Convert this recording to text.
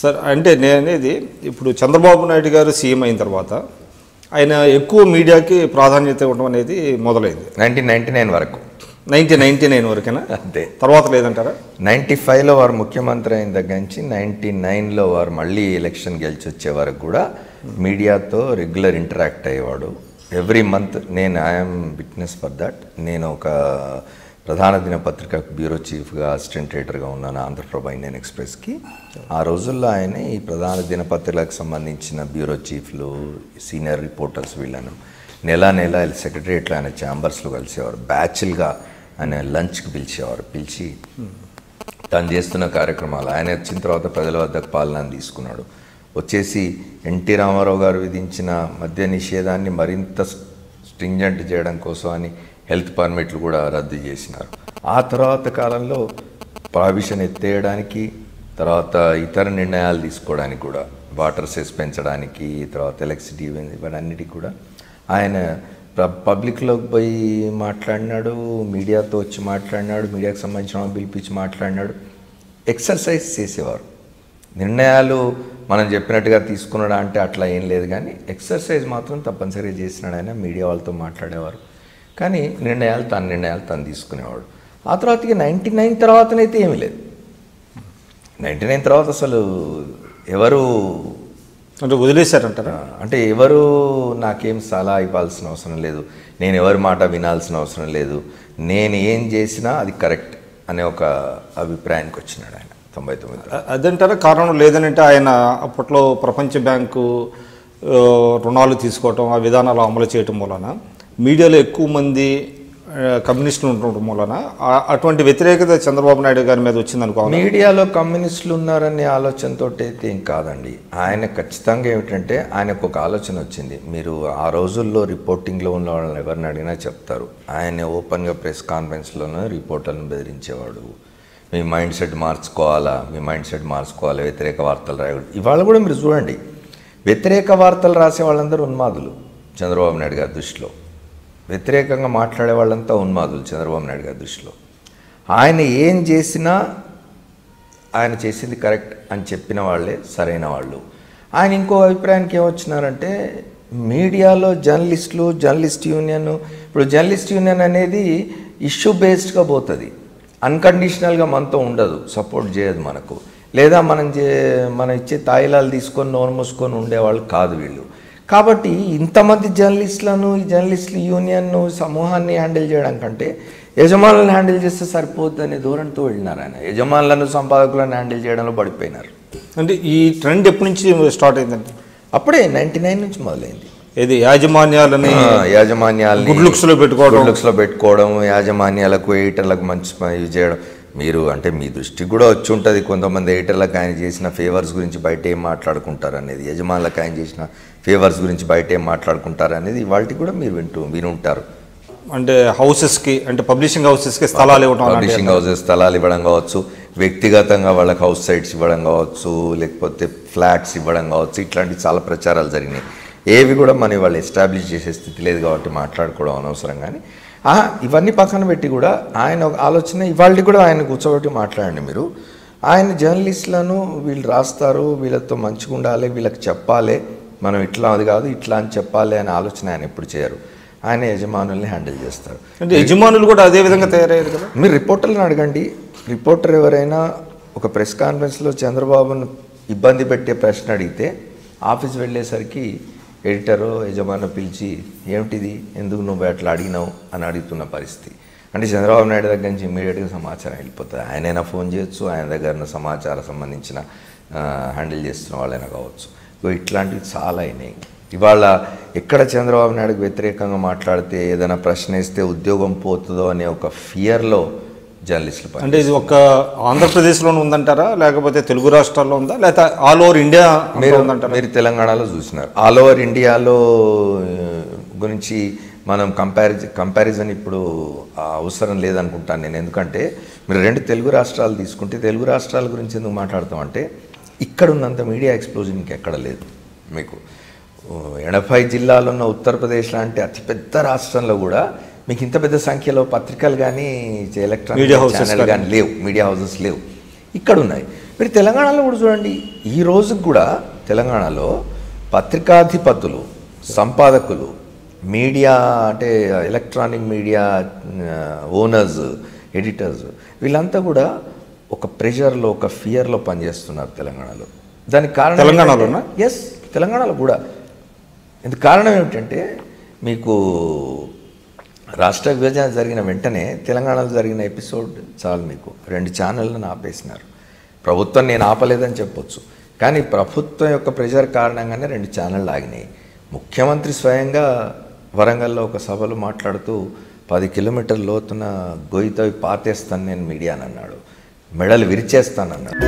Sir అంటే నేను అనేది ఇప్పుడు చంద్రబాబు నాయుడు గారు సీఎం అయిన తర్వాత ఆయన ఎక్కువ మీడియాకి ప్రాధాన్యత ఇవ్వడం అనేది మొదలైంది 1999 వరకు. 1999 వరకేనా? అంతే, తర్వాత లేదంటారా? 95లో వారు ముఖ్యమంత్రి అయిన దగ్గర నుంచి 99లో వారు మళ్ళీ ఎలక్షన్ గెలిచి వచ్చే వరకు కూడా మీడియాతో రెగ్యులర్ ఇంటరాక్ట్ అయ్యేవాడు. ఎవ్రీ మంత్ నేను ఐఎమ్ విట్నెస్ ఫర్ దట్. నేను ఒక ప్రధాన దినపత్రిక బ్యూరో చీఫ్గా అసిస్టెంట్ ఎడిటర్గా ఉన్నాను ఆంధ్రప్రభ ఇండియన్ ఎక్స్ప్రెస్కి. ఆ రోజుల్లో ఆయన ఈ ప్రధాన దినపత్రికలకు సంబంధించిన బ్యూరో చీఫ్లు, సీనియర్ రిపోర్టర్స్ వీళ్ళను నెల సెక్రటరియట్లో ఆయన ఛాంబర్స్లో కలిసేవారు. బ్యాచ్లుగా ఆయన లంచ్కి పిలిచి తను చేస్తున్న కార్యక్రమాలు, ఆయన వచ్చిన తర్వాత ప్రజల వద్దకు పాలన తీసుకున్నాడు. వచ్చేసి ఎన్టీ రామారావు గారు విధించిన మద్య నిషేధాన్ని మరింత స్ట్రింజెంట్ చేయడం కోసం అని హెల్త్ పర్మిట్లు కూడా రద్దు చేసినారు. ఆ తర్వాత కాలంలో ప్రావిషన్ ఎత్తేయడానికి, తర్వాత ఇతర నిర్ణయాలు తీసుకోవడానికి కూడా, వాటర్ సెస్ పెంచడానికి, తర్వాత ఎలక్ట్రిసిటీ ఇవన్నిటికీ కూడా ఆయన పబ్లిక్లోకి పోయి మాట్లాడినాడు, మీడియాతో వచ్చి మాట్లాడినాడు, మీడియాకు సంబంధించిన పిలిపించి మాట్లాడినాడు. ఎక్సర్సైజ్ చేసేవారు. నిర్ణయాలు మనం చెప్పినట్టుగా తీసుకున్నాడా అంటే అట్లా ఏం లేదు, కానీ ఎక్సర్సైజ్ మాత్రం తప్పనిసరిగా చేసినాడు. ఆయన మీడియా వాళ్ళతో మాట్లాడేవారు, కానీ నిర్ణయాలు తను తీసుకునేవాడు. ఆ తర్వాత ఇక 99 తర్వాతనైతే ఏమీ లేదు. 99 తర్వాత అసలు ఎవరు అంటే వదిలేశారంటారా? అంటే ఎవరు నాకేం సలహా ఇవ్వాల్సిన అవసరం లేదు, నేను ఎవరి మాట వినాల్సిన అవసరం లేదు, నేను ఏం చేసినా అది కరెక్ట్ అనే ఒక అభిప్రాయానికి వచ్చినాడు ఆయన 99. అదంటారా కారణం? లేదని అంటే ఆయన అప్పట్లో ప్రపంచ బ్యాంకు రుణాలు తీసుకోవటం, ఆ విధానాలు అమలు చేయటం వలన మీడియాలో ఎక్కువ మంది కమ్యూనిస్టులు ఉండటం వలన అటువంటి వ్యతిరేకత చంద్రబాబు నాయుడు గారి మీద వచ్చిందనుకో. మీడియాలో కమ్యూనిస్టులు ఉన్నారనే ఆలోచనతో అయితే ఏం కాదండి. ఆయన ఖచ్చితంగా ఏమిటంటే ఆయనకు ఒక ఆలోచన వచ్చింది. మీరు ఆ రోజుల్లో రిపోర్టింగ్లో ఉన్న వాళ్ళని ఎవరిని అడిగినా చెప్తారు. ఆయన ఓపెన్గా ప్రెస్ కాన్ఫరెన్స్లోనే రిపోర్టర్లను బెదిరించేవాడు. మీ మైండ్ సెట్ మార్చుకోవాలా, వ్యతిరేక వార్తలు రాయకూడదు. ఇవాళ కూడా మీరు చూడండి, వ్యతిరేక వార్తలు రాసే వాళ్ళందరూ ఉన్మాదులు చంద్రబాబు నాయుడు గారి దృష్టిలో. వ్యతిరేకంగా మాట్లాడే వాళ్ళంతా ఉన్మాదులు చంద్రబాబు నాయుడు గారి దృష్టిలో. ఆయన ఏం చేసినా ఆయన చేసింది కరెక్ట్ అని చెప్పిన వాళ్ళే సరైన వాళ్ళు. ఆయన ఇంకో అభిప్రాయానికి ఏమొచ్చినారంటే, మీడియాలో జర్నలిస్ట్ యూనియన్, ఇప్పుడు జర్నలిస్ట్ యూనియన్ అనేది ఇష్యూ బేస్డ్గా పోతుంది, అన్కండిషనల్గా మనతో ఉండదు, సపోర్ట్ చేయదు మనకు. లేదా మనం ఇచ్చే తాయిలాలు తీసుకొని నోరు మూసుకొని ఉండేవాళ్ళు కాదు వీళ్ళు. కాబట్టి ఇంతమంది జర్నలిస్టులను, ఈ జర్నలిస్టుల యూనియన్ను, సమూహాన్ని హ్యాండిల్ చేయడం కంటే యజమానులను హ్యాండిల్ చేస్తే సరిపోద్ది అనే ధోరణితో వెళ్ళినారు ఆయన. యజమానులను, సంపాదకులను హ్యాండిల్ చేయడంలో పడిపోయినారు. అంటే ఈ ట్రెండ్ ఎప్పటి నుంచి స్టార్ట్ అయిందండి? అప్పుడే 99 నుంచి మొదలైంది. ఇది యాజమాన్యాలని గుడ్ లుక్స్లో పెట్టుకోవడం, యాజమాన్యాలకు, ఎడిటర్లకు మంచి ఇది చేయడం. మీరు అంటే మీ దృష్టికి కూడా వచ్చి ఉంటుంది, కొంతమంది ఎడిటర్లకు ఆయన చేసిన ఫేవర్స్ గురించి బయట ఏం మాట్లాడుకుంటారు అనేది, యజమానులకు ఆయన చేసిన ఫేవర్స్ గురించి బయట ఏం మాట్లాడుకుంటారు అనేది వాటికి కూడా మీరు వినుంటారు. అంటే హౌసెస్కి, అంటే పబ్లిషింగ్ హౌసెస్కి స్థలాలు ఇవ్వడం, పబ్లిషింగ్ హౌసెస్ స్థలాలు ఇవ్వడం కావచ్చు, వ్యక్తిగతంగా వాళ్ళకి హౌస్ సైట్స్ ఇవ్వడం కావచ్చు, లేకపోతే ఫ్లాట్స్ ఇవ్వడం కావచ్చు, ఇట్లాంటి చాలా ప్రచారాలు జరిగినాయి. ఏవి కూడా మనం వాళ్ళు ఎస్టాబ్లిష్ చేసే స్థితి లేదు కాబట్టి మాట్లాడుకోవడం అనవసరం. కానీ ఇవన్నీ పక్కన పెట్టి కూడా ఆయన ఒక ఆలోచన, ఇవాళ కూడా ఆయన కూర్చోబెట్టి మాట్లాడండి మీరు. ఆయన జర్నలిస్టులను వీళ్ళు రాస్తారు, వీళ్ళతో మంచిగా ఉండాలి, వీళ్ళకి చెప్పాలి, మనం ఇట్లా అది కాదు ఇట్లా అని చెప్పాలి అనే ఆలోచన ఆయన ఎప్పుడు చేయరు. ఆయన యజమానుల్ని హ్యాండిల్ చేస్తారు. అంటే యజమానులు కూడా అదే విధంగా తయారయ్యారు కదా. మీరు రిపోర్టర్లను అడగండి. రిపోర్టర్ ఎవరైనా ఒక ప్రెస్ కాన్ఫరెన్స్లో చంద్రబాబును ఇబ్బంది పెట్టే ప్రశ్న అడిగితే ఆఫీస్ వెళ్ళేసరికి ఎడిటరు, యజమాను పిలిచి ఏమిటిది, ఎందుకు నువ్వు అట్లా అడిగినావు అని అడుగుతున్న పరిస్థితి. అంటే చంద్రబాబు నాయుడు దగ్గర నుంచి ఇమ్మీడియట్గా సమాచారం వెళ్ళిపోతుంది. ఆయనైనా ఫోన్ చేయొచ్చు, ఆయన దగ్గర సమాచారం సంబంధించిన హ్యాండిల్ చేస్తున్న వాళ్ళైనా కావచ్చు. ఇట్లాంటివి చాలా అయినాయి. ఇవాళ ఎక్కడ చంద్రబాబు నాయుడుకి వ్యతిరేకంగా మాట్లాడితే, ఏదైనా ప్రశ్న వేస్తే ఉద్యోగం పోతుందో అనే ఒక ఫియర్లో జర్నలిస్టులు. అంటే ఇది ఒక ఆంధ్రప్రదేశ్లోనే ఉందంటారా, లేకపోతే తెలుగు రాష్ట్రాల్లో ఉందా, లేకపోతే ఆల్ ఓవర్ ఇండియా ఉందంటారా? మీరు తెలంగాణలో చూసినారు. ఆల్ ఓవర్ ఇండియాలో గురించి మనం కంపారిజన్ ఇప్పుడు అవసరం లేదనుకుంటాను నేను. ఎందుకంటే మీరు 2 తెలుగు రాష్ట్రాలు తీసుకుంటే, తెలుగు రాష్ట్రాల గురించి ఎందుకు మాట్లాడతామంటే, ఇక్కడ ఉన్నంత మీడియా ఎక్స్ప్లోజన్ ఇంకెక్కడ లేదు. మీకు 80 జిల్లాలు ఉన్న ఉత్తరప్రదేశ్ లాంటి అతిపెద్ద రాష్ట్రంలో కూడా మీకు ఇంత పెద్ద సంఖ్యలో పత్రికలు కానీ Media ఎలక్ట్రానిక్ houses ఛానల్ కానీ లేవు, మీడియా హౌసెస్ లేవు, ఇక్కడ ఉన్నాయి. మీరు తెలంగాణలో కూడా చూడండి, ఈ రోజుకి కూడా తెలంగాణలో పత్రికాధిపతులు, సంపాదకులు, మీడియా అంటే ఎలక్ట్రానిక్ మీడియా ఓనర్స్, ఎడిటర్స్, వీళ్ళంతా కూడా ఒక ప్రెషర్లో, ఒక ఫియర్లో పనిచేస్తున్నారు తెలంగాణలో. దానికి కారణం తెలంగాణలోనా? ఎస్, తెలంగాణలో కూడా. ఇందుకు కారణం ఏమిటంటే, మీకు రాష్ట్ర విభజన జరిగిన వెంటనే తెలంగాణలో జరిగిన ఎపిసోడ్ చాలు, మీకు 2 ఛానళ్ళను ఆపేసినారు. ప్రభుత్వం నేను ఆపలేదని చెప్పొచ్చు, కానీ ప్రభుత్వం యొక్క ప్రెషర్ కారణంగానే 2 ఛానళ్ళు ఆగినాయి. ముఖ్యమంత్రి స్వయంగా వరంగల్లో ఒక సభలో మాట్లాడుతూ 10 కిలోమీటర్ల లోతున గొయ్యితో పాతేస్తాను నేను మీడియాని అన్నాడు, మెడలు విరిచేస్తానన్నాడు.